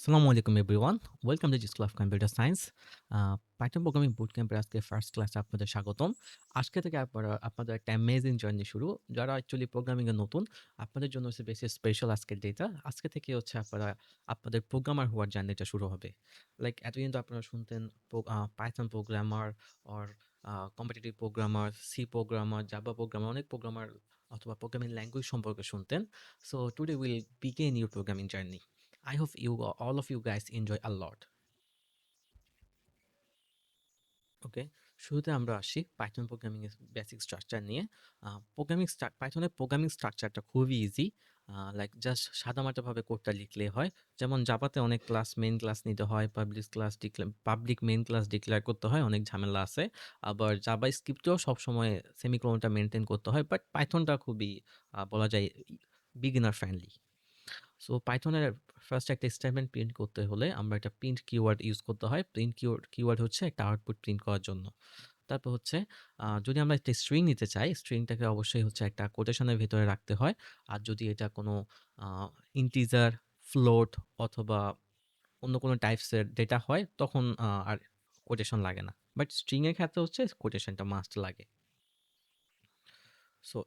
আসসালামু আলাইকুম everyone. Welcome to G school of computer science. Python programming boot ক্যাম্পের আজকে ফার্স্ট ক্লাসে আপনাদের স্বাগতম। আজকে থেকে আপনাদের একটা অ্যামেজিং জার্নি শুরু। যারা অ্যাকচুয়ালি প্রোগ্রামিং এ নতুন, আপনাদের জন্য হচ্ছে বেশি স্পেশাল আজকের ডেটা। আজকে থেকে হচ্ছে আপনারা আপনাদের প্রোগ্রামার হওয়ার জার্নিটা শুরু হবে। লাইক এতদিন তো আপনারা শুনতেন Python programmer or competitive programmer, C programmer, Java programmer, অনেক প্রোগ্রামার অথবা প্রোগ্রামিং ল্যাঙ্গুয়েজ সম্পর্কে শুনতেন। So today will begin your programming journey. I hope all of you guys enjoy a lot. Okay, শুরুতে আমরা আসি পাইথন প্রোগ্রামিং এর basic structure নিয়ে। পাইথনের প্রোগ্রামিং স্ট্রাকচারটা খুবই ইজি। লাইক জাস্ট সাদামাটাভাবে কোডটা লিখলে হয়। যেমন জাভাতে অনেক ক্লাস মেইন ক্লাস নিতে হয়, পাবলিক মেইন ক্লাস ডিক্লেয়ার করতে হয়, অনেক ঝামেলা আছে। আবার জাভা স্ক্রিপ্টেও সবসময় সেমিকোলনটা মেনটেন করতে হয়, বাট পাইথনটা খুবই বলা যায় বিগিনার ফ্রেন্ডলি। সো পাইথনের ফার্স্ট একটা স্টেটমেন্ট প্রিন্ট করতে হলে আমরা একটা প্রিন্ট কিওয়ার্ড ইউজ করতে হয়। প্রিন্ট কিওয়ার্ড হচ্ছে একটা আউটপুট প্রিন্ট করার জন্য। তারপর হচ্ছে যদি আমরা একটা স্ট্রিং নিতে চাই, স্ট্রিংটাকে অবশ্যই হচ্ছে একটা কোটেশনের ভিতরে রাখতে হয়। আর যদি এটা কোনো ইন্টিজার, ফ্লোট অথবা অন্য কোনো টাইপসের ডেটা হয়, তখন আর কোটেশন লাগে না। বাট স্ট্রিং এর ক্ষেত্রে হচ্ছে কোটেশনটা মাস্ট লাগে। সো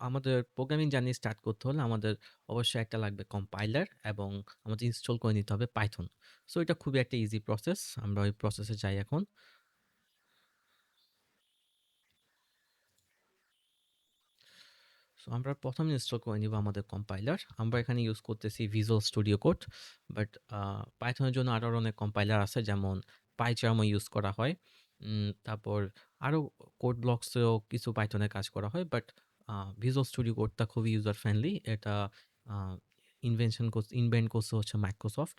আমাদের প্রোগ্রামিং জার্নি স্টার্ট করতে হলে আমাদের অবশ্যই একটা লাগবে কম্পাইলার এবং আমাদের ইনস্টল করে নিতে হবে পাইথন। সো এটা খুবই একটা ইজি প্রসেস। আমরা ওই প্রসেসে যাই এখন। সো আমরা প্রথম ইনস্টল করে নিব আমাদের কম্পাইলার। আমরা এখানে ইউজ করতেছি ভিজুয়াল স্টুডিও কোড, বাট পাইথনের জন্য আরও অনেক কম্পাইলার আছে, যেমন পাইচার্মও ইউজ করা হয়। তারপর আরও কোড ব্লকসেও কিছু পাইথনে কাজ করা হয়, বাট ভিজুয়াল স্টুডিও কোডটা খুবই ইউজার ফ্রেন্ডলি। এটা ইনভেন্ট করছে হচ্ছে মাইক্রোসফট।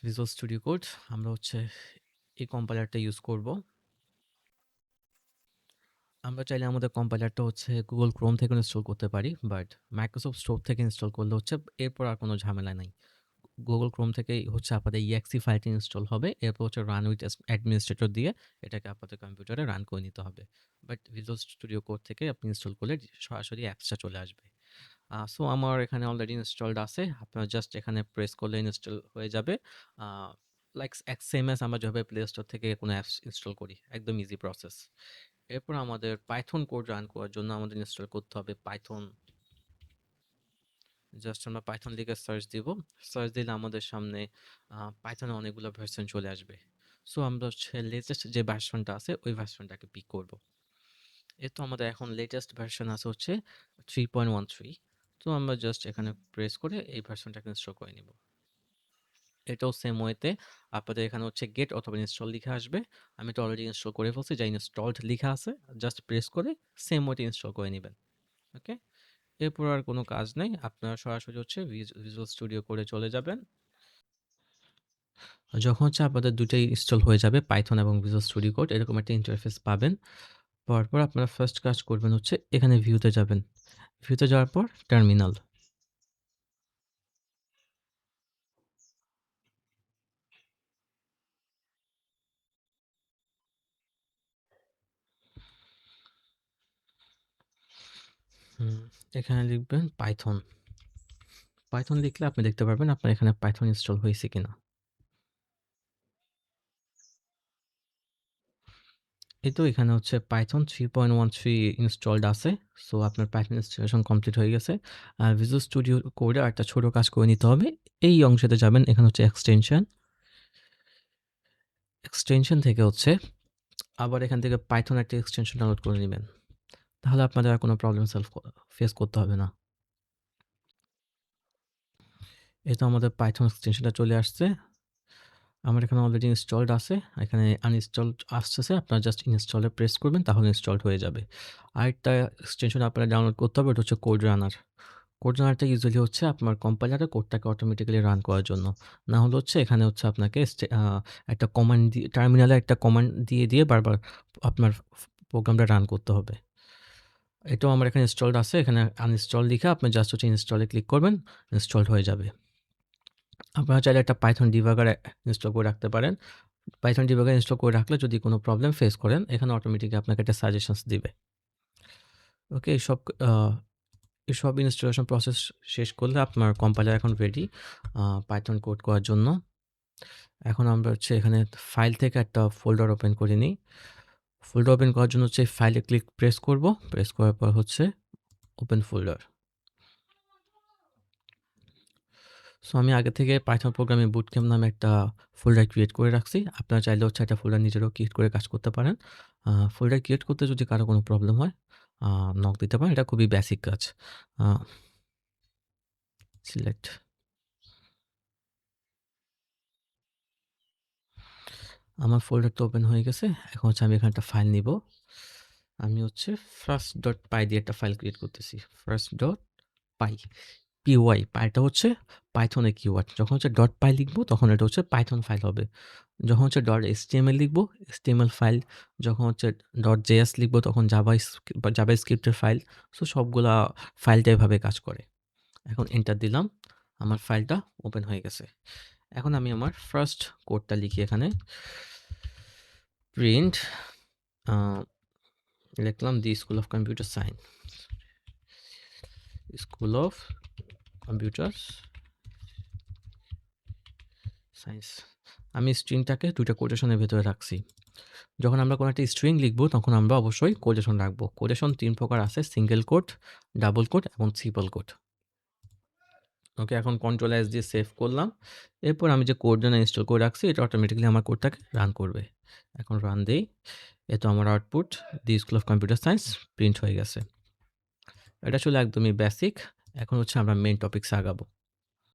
ভিজুয়াল স্টুডিও কোড আমরা হচ্ছে এই কম্পাইলারটা ইউজ করব। আমরা চাইলে আমাদের কম্পাইলারটা হচ্ছে গুগল ক্রোম থেকে ইনস্টল করতে পারি, বাট মাইক্রোসফট স্টোর থেকে ইনস্টল করলে হচ্ছে এরপর আর কোনো ঝামেলা নাই। গুগল ক্রোম থেকেই হচ্ছে আপনাদের ইএক্সি ফাইলটি ইনস্টল হবে, এরপর হচ্ছে রান উইথ অ্যাডমিনিস্ট্রেটর দিয়ে এটাকে আপনাদের কম্পিউটারে রান করে নিতে হবে। বাট ভিজুয়াল স্টুডিও কোড থেকে আপনি ইনস্টল করলে সরাসরি অ্যাপসটা চলে আসবে। সো আমার এখানে অলরেডি ইনস্টলড আছে, আপনারা জাস্ট এখানে প্রেস করলে ইনস্টল হয়ে যাবে। লাইক সেম এস আমরা যেভাবে প্লে স্টোর থেকে কোনো অ্যাপস ইনস্টল করি, একদম ইজি প্রসেস। এরপর আমাদের পাইথন কোড রান করার জন্য আমাদের ইনস্টল করতে হবে পাইথন। জাস্ট আমরা পাইথন লিখে সার্চ দিব। সার্চ দিলে আমাদের সামনে পাইথনের অনেকগুলো ভার্সন চলে আসবে। সো আমরা হচ্ছে লেটেস্ট যে ভার্সনটা আছে ওই ভার্সনটাকে পিক করব। এ তো আমাদের এখন লেটেস্ট ভার্সন আছে হচ্ছে 3.13। তো আমরা জাস্ট এখানে প্রেস করে এই ভার্সনটাকে ইনস্টল করে নিব। এটাও সেম ওয়েতে আপনাদের এখানে হচ্ছে গেট অথবা ইনস্টল লিখে আসবে। আমি তো অলরেডি ইনস্টল করে ফেলছি, যা ইনস্টলড লিখা আছে, জাস্ট প্রেস করে সেম ওয়েতে ইনস্টল করে নেবেন। ওকে, এরপর আর কোনো কাজ নেই, আপনারা সরাসরি হচ্ছে ভিজুয়াল স্টুডিও করে চলে যাবেন। যখন হচ্ছে আপনাদের দুটোই ইনস্টল হয়ে যাবে, পাইথন এবং ভিজুয়াল স্টুডিও কোড, এরকম একটা ইন্টারফেস পাবেন। পাওয়ার পর আপনারা ফার্স্ট কাজ করবেন হচ্ছে এখানে ভিউতে যাবেন। ভিউতে যাওয়ার পর টার্মিনাল। এখানে লিখবেন পাইথন। পাইথন লিখলে আপনি দেখতে পারবেন আপনার এখানে পাইথন ইনস্টল হয়েছে কিনা। এই তো এখানে হচ্ছে পাইথন 3.13 ইনস্টলড আছে। সো আপনার পাইথন ইনস্টলেশন কমপ্লিট হয়ে গেছে। আর ভিজুয়াল স্টুডিও কোডে একটা ছোট কাজ করে নিতে হবে। এই অংশতে যাবেন, এখানে হচ্ছে এক্সটেনশন। এক্সটেনশন থেকে হচ্ছে আবার এখান থেকে পাইথন একটা এক্সটেনশন ডাউনলোড করে নেবেন। তাহলে আপনাদের আর কোনো প্রবলেম ফেস করতে হবে না। এই তো আমাদের পাইথন এক্সটেনশনটা চলে আসছে। আমার এখানে অলরেডি ইনস্টলড আছে। এখানে আনইনস্টলড আসতেছে। আপনারা জাস্ট ইনস্টলে প্রেস করবেন, তাহলে ইনস্টলড হয়ে যাবে। আরেকটা এক্সটেনশন আপনারা ডাউনলোড করতে হবে, ওটা হচ্ছে কোড রানার। কোড রানারটা ইউজুয়ালি হচ্ছে আপনার কম্পাইলারে কোডটাকে অটোমেটিক্যালি রান করার জন্য। না হলে হচ্ছে এখানে হচ্ছে আপনাকে একটা কমান্ড দিয়ে, টার্মিনালে একটা কমান্ড দিয়ে বারবার আপনার প্রোগ্রামটা রান করতে হবে। এটাও আমার এখানে ইনস্টলড আছে। এখানে আনইনস্টল লিখে আপনি জাস্ট হচ্ছে ইনস্টলে ক্লিক করবেন, ইনস্টলড হয়ে যাবে। আপনারা চাইলে একটা পাইথন ডিবাগার ইনস্টল করে রাখতে পারেন। পাইথন ডিবাগার ইনস্টল করে রাখলে যদি কোনো প্রবলেম ফেস করেন, এখানে অটোমেটিক্যালি আপনাকে একটা সাজেশনস দিবে। ওকে, সব এসব ইনস্টলেশন প্রসেস শেষ করলে আপনার কম্পাইলার এখন রেডি পাইথন কোড করার জন্য। এখন আমরা হচ্ছে এখানে ফাইল থেকে একটা ফোল্ডার ওপেন করে নিই। ফোল্ডার ওপেন করার জন্য হচ্ছে ফাইলে প্রেস করব। প্রেস করার পর হচ্ছে ওপেন ফোল্ডার। সো আমি আগে থেকে পাইথন প্রোগ্রামিং বুটক্যাম্প নামে একটা ফোল্ডার ক্রিয়েট করে রাখছি। আপনারা চাইলে হচ্ছে একটা ফোল্ডার নিজেরাও ক্রিয়েট করে কাজ করতে পারেন। ফোল্ডার ক্রিয়েট করতে যদি কারো কোনো প্রবলেম হয় নক দিতে পারেন। এটা খুবই বেসিক কাজ। সিলেক্ট। আমার ফোল্ডারটা ওপেন হয়ে গেছে। এখন হচ্ছে আমি এখানে একটা ফাইল নিব। আমি হচ্ছে first.py দিয়ে একটা ফাইল ক্রিয়েট করতেছি। first.py py পাইটা হচ্ছে পাইথনের কিওয়ার্ড। যখন হচ্ছে .py লিখবো তখন এটা হচ্ছে পাইথন ফাইল হবে। যখন হচ্ছে .html লিখবো HTML ফাইল। যখন হচ্ছে .js লিখবো তখন জাভাস্ক্রিপ্টের ফাইল। সো সবগুলা ফাইলটা এভাবে কাজ করে। এখন এন্টার দিলাম। আমার ফাইলটা ওপেন হয়ে গেছে। এখন আমি আমার ফার্স্ট কোডটা লিখি এখানে। প্রিন্ট লিখলাম the school of computer science. School of computer science. আমি স্ট্রিংটাকে 2টা কোটেশনের ভেতরে রাখছি। যখন আমরা কোনো একটা স্ট্রিং লিখবো তখন আমরা অবশ্যই কোটেশন রাখবো। কোটেশন 3 প্রকার আছে, সিঙ্গেল কোট, ডাবল কোট এবং ট্রিপল কোট। ওকে, এখন কন্ট্রোল এস দিয়ে সেভ করলাম। এরপর আমি যে কোডটা ইনস্টল করে রাখছি এটা অটোমেটিক্যালি আমার কোডটাকে রান করবে। এখন রান দেই। এ তো আমার output the school of computer science print হয়ে গেছে। এটা আসলে একদমই বেসিক। এখন হচ্ছে আমরা মেইন টপিকসে আগাবো।